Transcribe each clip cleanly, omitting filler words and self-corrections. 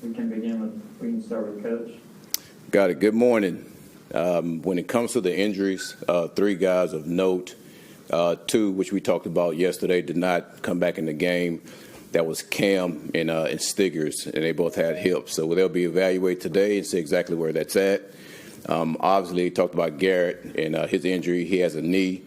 we can start with Coach. Got it. Good morning. When it comes to the injuries, 3 guys of note, 2, which we talked about yesterday, did not come back in the game. That was Cam and Stiggers, and they both had hips. So they'll be evaluated today and see exactly where that's at. Obviously, talked about Garrett and his injury. He has a knee.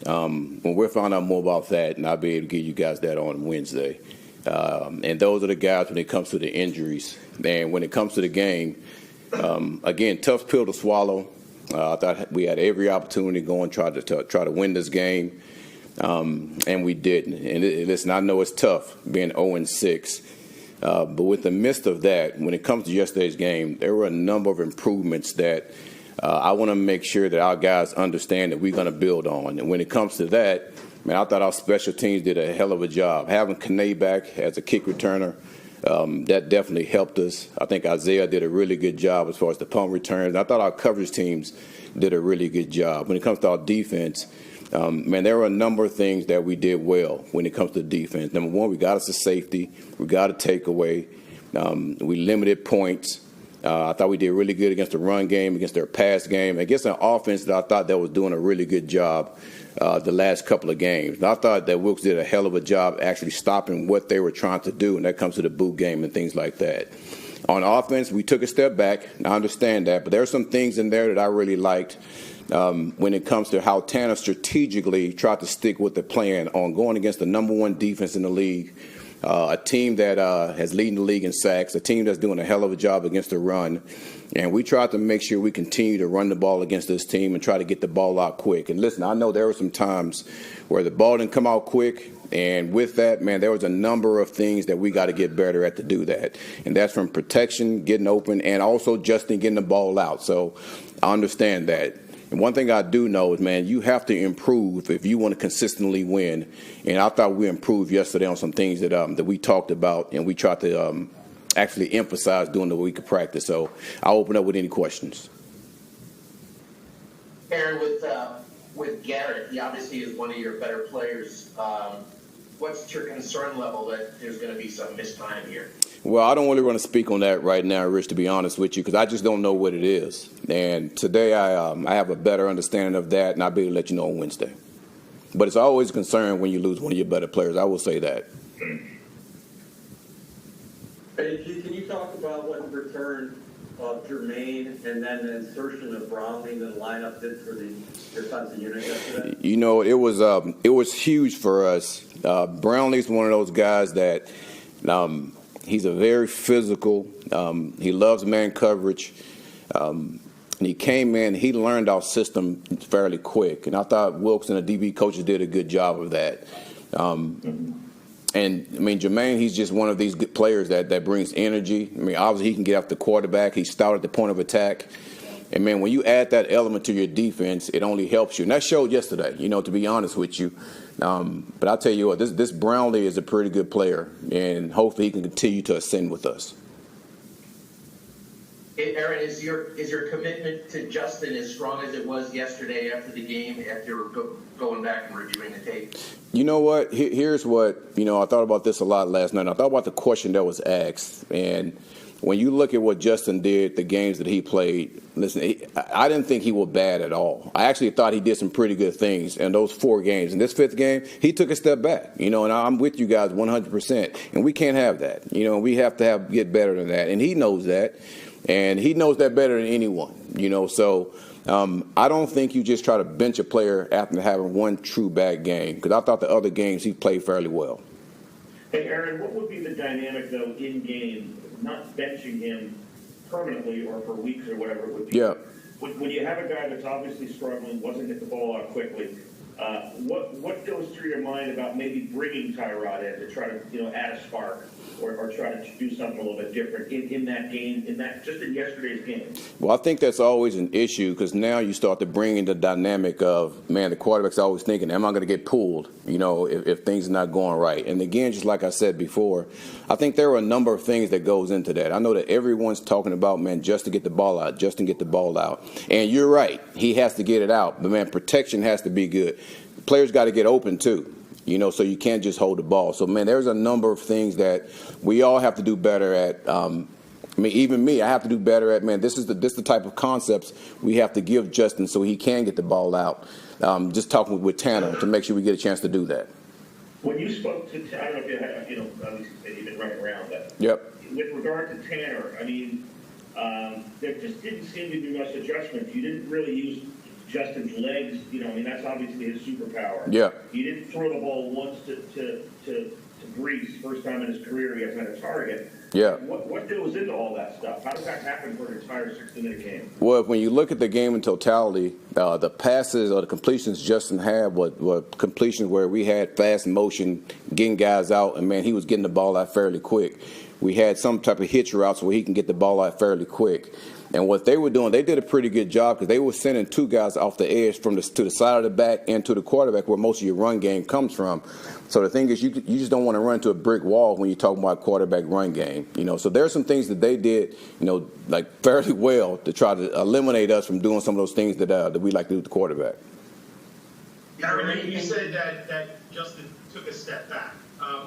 When we'll find out more about that, and I'll be able to give you guys that on Wednesday. And those are the guys when it comes to the injuries. And when it comes to the game, again, tough pill to swallow. I thought we had every opportunity to go and try to win this game, and we didn't. And listen, I know it's tough being 0-6, but with the midst of that, when it comes to yesterday's game, there were a number of improvements that I want to make sure that our guys understand that we're going to build on. And when it comes to that, man, I thought our special teams did a hell of a job. Having Kane back as a kick returner, that definitely helped us. I think Isaiah did a really good job as far as the punt returns. I thought our coverage teams did a really good job. When it comes to our defense, man, there were a number of things that we did well when it comes to defense. Number one, we got us a safety. We got a takeaway. We limited points. I thought we did really good against the run game, against their pass game, against an offense that I thought that was doing a really good job the last couple of games. And I thought that Wilkes did a hell of a job actually stopping what they were trying to do, and that comes to the boot game and things like that. On offense, we took a step back. I understand that, but there are some things in there that I really liked when it comes to how Tanner strategically tried to stick with the plan on going against the number 1 defense in the league, a team that has leading the league in sacks, a team that's doing a hell of a job against the run. And we tried to make sure we continue to run the ball against this team and try to get the ball out quick. And listen, I know there were some times where the ball didn't come out quick. And with that, man, there was a number of things that we got to get better at to do that. And that's from protection, getting open, and also Justin getting the ball out. So I understand that. And one thing I do know is, man, you have to improve if you want to consistently win. And I thought we improved yesterday on some things that we talked about and we tried to actually emphasize during the week of practice. So I'll open up with any questions. Aaron, with Garrett, he obviously is one of your better players. What's your concern level that there's going to be some missed time here? Well, I don't really want to speak on that right now, Rich, to be honest with you, because I just don't know what it is. And today I have a better understanding of that, and I'll be able to let you know on Wednesday. But it's always a concern when you lose one of your better players. I will say that. Hey, can you talk about what the return of Jermaine and then the insertion of Brownlee in the lineup did for the defensive unit yesterday? You know, it was huge for us. Brownlee's one of those guys that he's a very physical. He loves man coverage. And he came in, he learned our system fairly quick. And I thought Wilkes and the DB coaches did a good job of that. And, I mean, Jermaine, he's just one of these good players that brings energy. I mean, obviously he can get off the quarterback. He's stout at the point of attack. And, man, when you add that element to your defense, it only helps you. And that showed yesterday, you know, to be honest with you. But I'll tell you what, this Brownlee is a pretty good player, and hopefully he can continue to ascend with us. Aaron, is your commitment to Justin as strong as it was yesterday after the game, after going back and reviewing the tape? You know what? Here's what, you know, I thought about this a lot last night. I thought about the question that was asked. And when you look at what Justin did, the games that he played, listen, I didn't think he was bad at all. I actually thought he did some pretty good things in those 4 games. In this 5th game, he took a step back, you know, and I'm with you guys 100%. And we can't have that. You know, we have to get better than that. And he knows that. And he knows that better than anyone, you know. So I don't think you just try to bench a player after having one true bad game, because I thought the other games he played fairly well. Hey, Aaron, what would be the dynamic, though, in game, not benching him permanently or for weeks or whatever it would be? Yeah. When you have a guy that's obviously struggling, wasn't get the ball out quickly, what goes through your mind about maybe bringing Tyrod in to try to, you know, add a spark or try to do something a little bit different in that game, just in yesterday's game? Well, I think that's always an issue, because now you start to bring in the dynamic of, man, the quarterback's always thinking, am I going to get pulled, you know, if things are not going right? And again, just like I said before, I think there are a number of things that goes into that. I know that everyone's talking about, man, Justin get the ball out, Justin get the ball out. And you're right, he has to get it out. But, man, protection has to be good. Players got to get open, too. You know, so you can't just hold the ball. So, man, there's a number of things that we all have to do better at I mean, even me, I have to do better at, man, this is the type of concepts we have to give Justin so he can get the ball out. Just talking with Tanner to make sure we get a chance to do that. When you spoke to, I don't know if you have, obviously you've been running around, but Yep. with regard to Tanner, I mean, there just didn't seem to be much adjustment. You didn't really use Justin's legs, I mean, that's obviously his superpower. Yeah. He didn't throw the ball once to Brees, first time in his career he hasn't had a target. Yeah. What goes into all that stuff? How does that happen for an entire 60-minute game? Well, when you look at the game in totality, the passes or the completions Justin had were completions where we had fast motion, getting guys out, and, man, he was getting the ball out fairly quick. We had some type of hitch routes where he can get the ball out fairly quick. And what they were doing, they did a pretty good job because they were sending two guys off the edge to the side of the back and to the quarterback where most of your run game comes from. So the thing is, you just don't want to run into a brick wall when you're talking about quarterback run game. So there's some things that they did, like fairly well to try to eliminate us from doing some of those things that we like to do with the quarterback. Aaron, you said that Justin took a step back.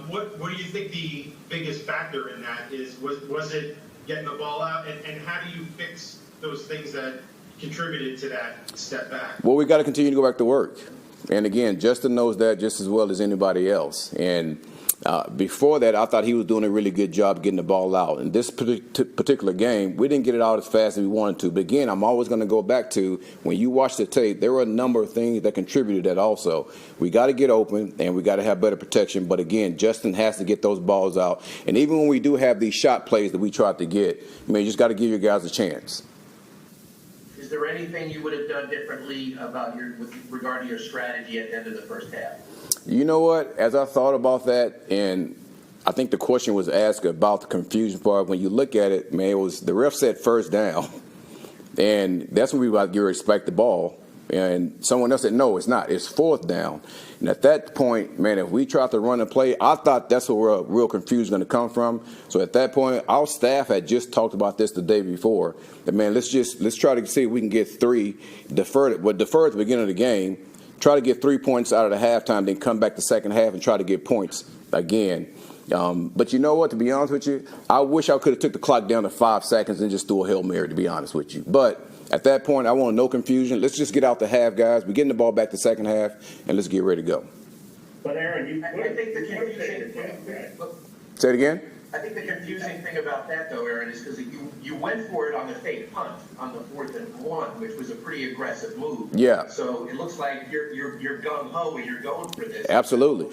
What do you think the biggest factor in that is? Was it getting the ball out? And how do you fix those things that contributed to that step back? Well, we got to continue to go back to work. And, again, Justin knows that just as well as anybody else. And before that, I thought he was doing a really good job getting the ball out. In this particular game, we didn't get it out as fast as we wanted to. But, again, I'm always going to go back to when you watch the tape, there were a number of things that contributed to that also. We got to get open, and we got to have better protection. But, again, Justin has to get those balls out. And even when we do have these shot plays that we tried to get, you just got to give your guys a chance. Is there anything you would have done differently with regard to your strategy at the end of the first half? You know what? As I thought about that, and I think the question was asked about the confusion part. When you look at it, man, it was the ref said first down, and that's when we got to respect the ball. And someone else said, no, it's not. It's fourth down. And at that point, man, if we tried to run and play, I thought that's where real confusion is going to come from. So at that point, our staff had just talked about this the day before. That, man, let's try to see if we can get three, defer at the beginning of the game, try to get 3 points out of the halftime, then come back the second half and try to get points again. But you know what, to be honest with you, I wish I could have took the clock down to 5 seconds and just threw a Hail Mary, to be honest with you. But at that point, I want no confusion. Let's just get out the half, guys. We're getting the ball back the second half, and let's get ready to go. But, Aaron, I think the confusing Say it again? I think the confusing thing about that, though, Aaron, is because you went for it on the fake punt on the 4th and 1, which was a pretty aggressive move. Yeah. So it looks like you're gung ho and you're going for this. Absolutely.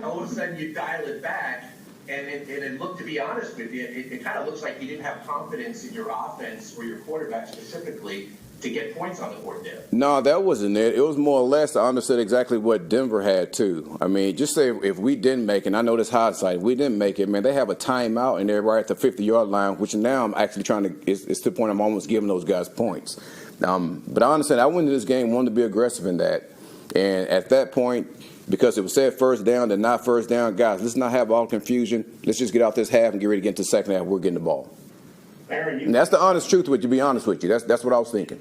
All of a sudden you dial it back, and it looked, to be honest with you, it kind of looks like you didn't have confidence in your offense or your quarterback specifically to get points on the board there. No, that wasn't it. It was more or less I understood exactly what Denver had, too. I mean, just say if we didn't make it, and I know this hindsight, if we didn't make it, man, they have a timeout, and they're right at the 50-yard line, which now I'm actually trying to – it's to the point I'm almost giving those guys points. But I understand I went into this game wanting to be aggressive in that. And at that point, because it was said first down, then not first down, guys, let's not have all confusion. Let's just get out this half and get ready to get into the second half. We're getting the ball. Aaron, And that's the honest truth with you, to be honest with you. That's what I was thinking.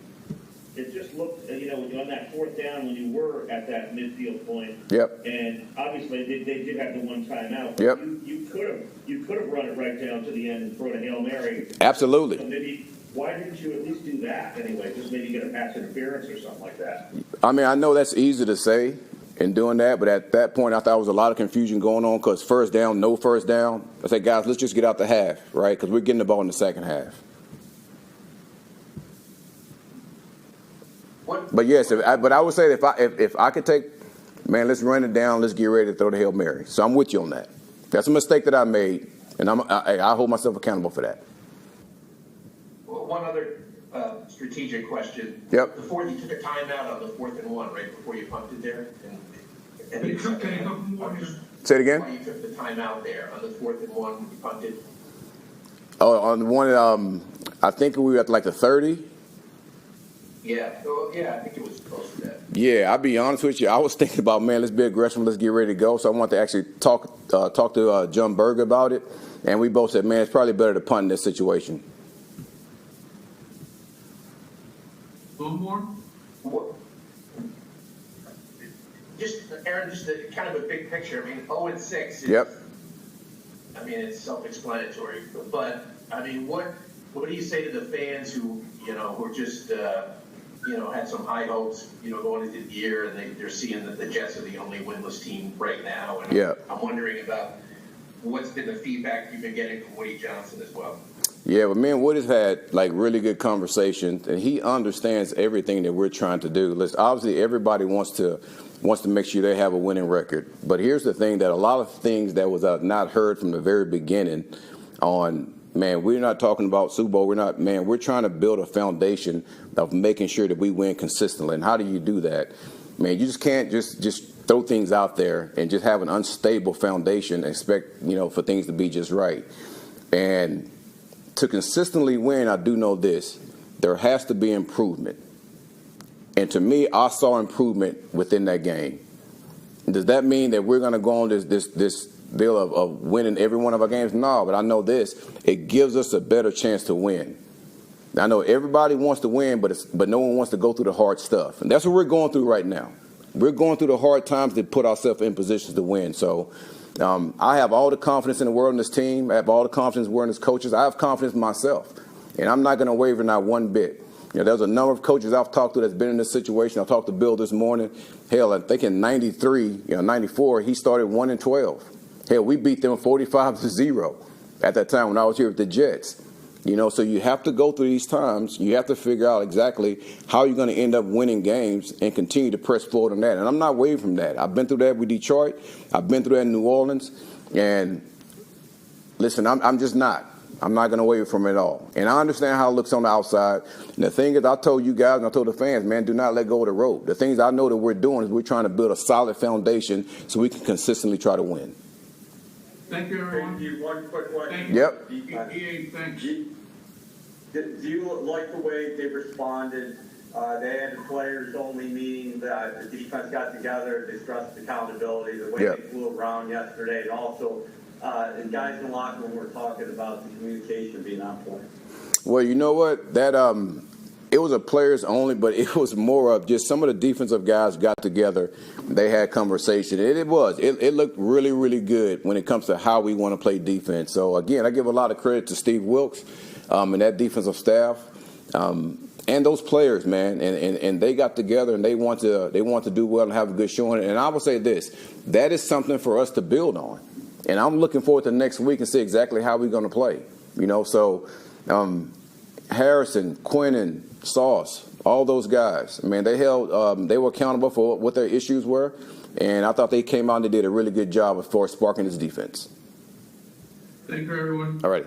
it just looked, on that 4th down when you were at that midfield point. Yep. And obviously they did have the one timeout. But Yep. You could have run it right down to the end and thrown a Hail Mary. Absolutely. So maybe why didn't you at least do that anyway? Just maybe get a pass interference or something like that. I mean, I know that's easy to say in doing that, but at that point I thought there was a lot of confusion going on because first down, no first down. I said, guys, let's just get out the half, right? Because we're getting the ball in the second half. But yes, but I would say if I could take, man, let's run it down, let's get ready to throw the Hail Mary. So I'm with you on that. That's a mistake that I made, and I hold myself accountable for that. Well, one other strategic question. Yep. Before you took a timeout on the 4th and 1, right before you punted there. And Can you come more? Say it again. Why you took the timeout there on the 4th and 1 you punted? Oh, on the one, I think we were at like the 30. Yeah. Oh, yeah, I think it was close to that. Yeah, I'll be honest with you. I was thinking about, man, let's be aggressive, let's get ready to go. So I wanted to actually talk to John Berger about it, and we both said, man, it's probably better to punt in this situation. One more? Just, Aaron, just kind of a big picture. I mean, 0-6 is, Yep. I mean, it's self-explanatory. But I mean, what do you say to the fans who, who are just, had some high hopes, going into the year, and they're seeing that the Jets are the only winless team right now? And Yeah. I'm wondering about what's been the feedback you've been getting from Woody Johnson as well. Yeah, but me and Woody's had like really good conversations, and he understands everything that we're trying to do. Listen, obviously, everybody wants to make sure they have a winning record. But here's the thing: that a lot of things that was not heard from the very beginning on. Man, we're not talking about Super Bowl. We're trying to build a foundation of making sure that we win consistently. And how do you do that? Man, you just can't just throw things out there and just have an unstable foundation and expect, for things to be just right. And to consistently win, I do know this: there has to be improvement. And to me, I saw improvement within that game. Does that mean that we're going to go on this deal of winning every one of our games? No, but I know this: it gives us a better chance to win. I know everybody wants to win, but no one wants to go through the hard stuff, and that's what we're going through right now. We're going through the hard times to put ourselves in positions to win. So I have all the confidence in the world in this team. I have all the confidence in the world in this coaches. I have confidence in myself, and I'm not going to waver not one bit. There's a number of coaches I've talked to that's been in this situation. I talked to Bill this morning. Hell, I think in 93, 94, he started 1-12. Hell, we beat them 45-0 at that time when I was here with the Jets. So you have to go through these times. You have to figure out exactly how you're going to end up winning games and continue to press forward on that. And I'm not wavering from that. I've been through that with Detroit. I've been through that in New Orleans. And listen, I'm just not. I'm not going to waver from it all. And I understand how it looks on the outside. And the thing is, I told you guys and I told the fans, man, do not let go of the rope. The things I know that we're doing is we're trying to build a solid foundation so we can consistently try to win. Thank you, everyone. Thank you. One quick question. Thank you. Yep. EA, thanks. Do you like the way they responded? They had the players only meeting, the defense got together, they stressed accountability, the way Yep. they flew around yesterday, and also and guys in the locker room were talking about the communication being on point. Well, you know what? That it was a players only, but it was more of just some of the defensive guys got together. They had conversation. It looked really, really good when it comes to how we want to play defense. So, again, I give a lot of credit to Steve Wilkes and that defensive staff and those players, man. And they got together and they want to do well and have a good showing. And I will say this: that is something for us to build on. And I'm looking forward to next week and see exactly how we're going to play. So Harrison, Quinnen, Sauce, all those guys, man, they were accountable for what their issues were. And I thought they came out and they did a really good job as far as sparking this defense. Thank you, everyone. All right.